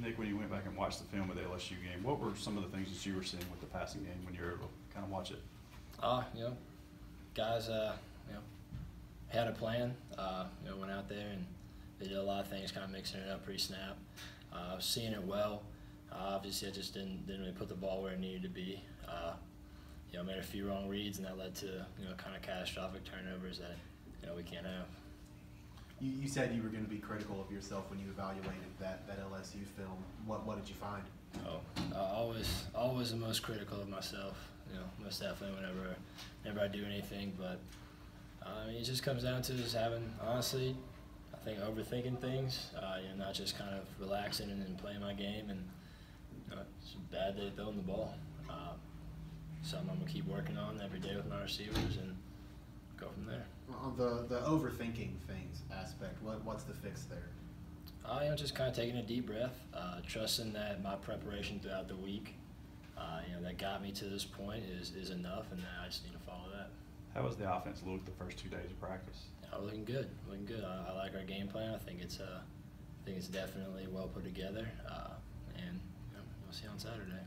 Nick, when you went back and watched the film of the LSU game, what were some of the things that you were seeing with the passing game when you were able to kind of watch it? Guys, had a plan. Went out there and they did a lot of things, kind of mixing it up pre-snap. I was seeing it well. Obviously, I just didn't really put the ball where it needed to be. Made a few wrong reads, and that led to kind of catastrophic turnovers that we can't have. You said you were going to be critical of yourself when you evaluated that LSU film. What did you find? Always the most critical of myself. Most definitely whenever I do anything. But it just comes down to just having, honestly, I think overthinking things. Not just kind of relaxing and playing my game. And it's a bad day throwing the ball. Something I'm gonna keep working on every day with my receivers and go from there. On the overthinking things aspect, what's the fix there? Just kind of taking a deep breath, trusting that my preparation throughout the week, that got me to this point is enough, and that I just need to follow that. How was the offense look the first 2 days of practice? Looking good. I like our game plan. I think it's definitely well put together, and we'll see on Saturday.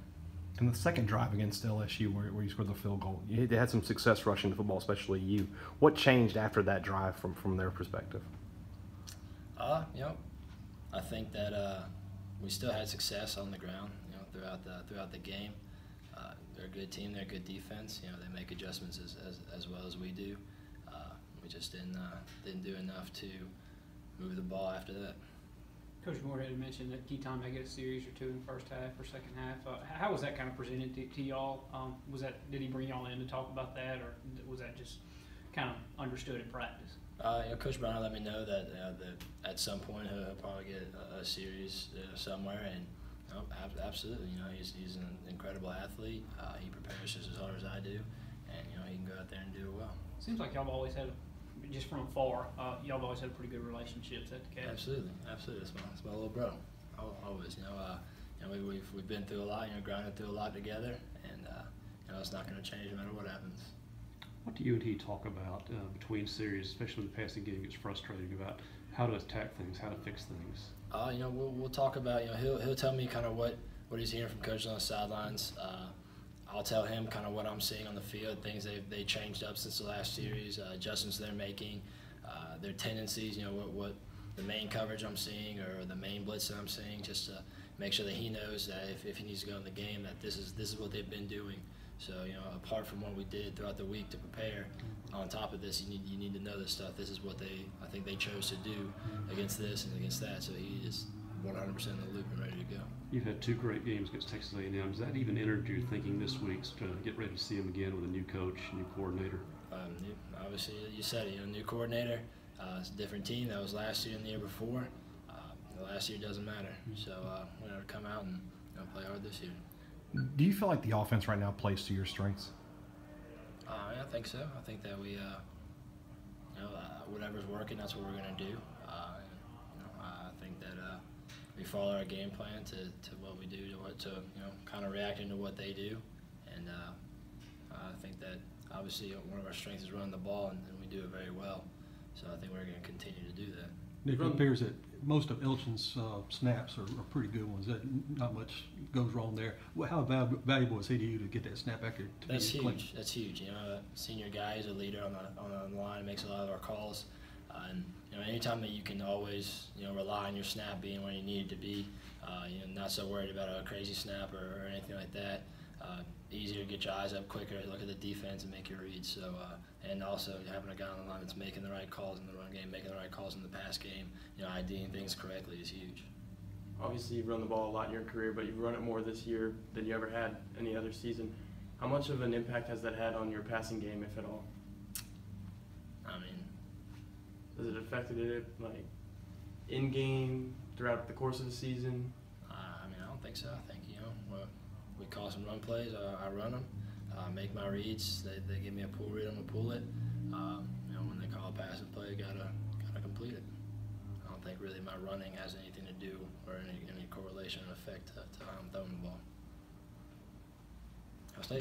In the second drive against LSU, where you scored the field goal, they had some success rushing the football, especially you. What changed after that drive from their perspective? I think that we still had success on the ground, throughout the game. They're a good team. They're a good defense. They make adjustments as well as we do. We just didn't do enough to move the ball after that. Coach Moore had mentioned that key time they get a series or two in the first half or second half. How was that kind of presented to y'all? Did he bring y'all in to talk about that, or was that just kind of understood in practice? Coach Brown let me know that at some point he'll probably get a series somewhere, and absolutely, he's an incredible athlete. He prepares just as hard as I do, and he can go out there and do it well. Seems like y'all have always had, just from afar, y'all have always had pretty good relationships at the Cavs. Absolutely. It's my little bro. Always, we've been through a lot, grinding through a lot together, and it's not going to change no matter what happens. What do you and he talk about between series, especially when the passing game gets frustrating, about how to attack things, how to fix things? We'll talk about, he'll tell me kind of what he's hearing from coaches on the sidelines. I'll tell him kind of what I'm seeing on the field, things they changed up since the last series, adjustments they're making, their tendencies, what the main coverage I'm seeing or the main blitz that I'm seeing, just to make sure that he knows that if he needs to go in the game, that this is what they've been doing. So, apart from what we did throughout the week to prepare, on top of this, you need to know this stuff. This is what I think they chose to do against this and against that. So he is 100% in the loop and ready to go. You've had 2 great games against Texas A&M. Does that even enter your thinking this week to get ready to see them again with a new coach, new coordinator? Obviously, you said it. New coordinator. It's a different team. That was last year and the year before. Last year doesn't matter. So we're going to come out and play hard this year. Do you feel like the offense right now plays to your strengths? I think so. I think that we, whatever's working, that's what we're going to do. I think that we follow our game plan to what we do, to kind of reacting to what they do, and I think that obviously one of our strengths is running the ball, and we do it very well. So I think we're going to continue to do that. Nick, it appears that most of Elgin's snaps are pretty good ones. That not much goes wrong there. How valuable is he to you to get that snap accurate? That's huge. That's huge. Senior guy, he's a leader on the line, makes a lot of our calls, and anytime that you can always rely on your snap being where you need it to be, not so worried about a crazy snap or anything like that. Easier to get your eyes up quicker, look at the defense and make your reads. So, and also having a guy on the line that's making the right calls in the run game, making the right calls in the pass game, IDing things correctly is huge. Obviously, you've run the ball a lot in your career, but you've run it more this year than you ever had any other season. How much of an impact has that had on your passing game, if at all? Has it affected it, like, in game, throughout the course of the season? I don't think so. I think, we call some run plays, I run them, make my reads. They give me a pull read, I'm gonna pull it. When they call a passing play, gotta complete it. I don't think really my running has anything to do or any correlation or effect to how I'm throwing the ball. I'll stay.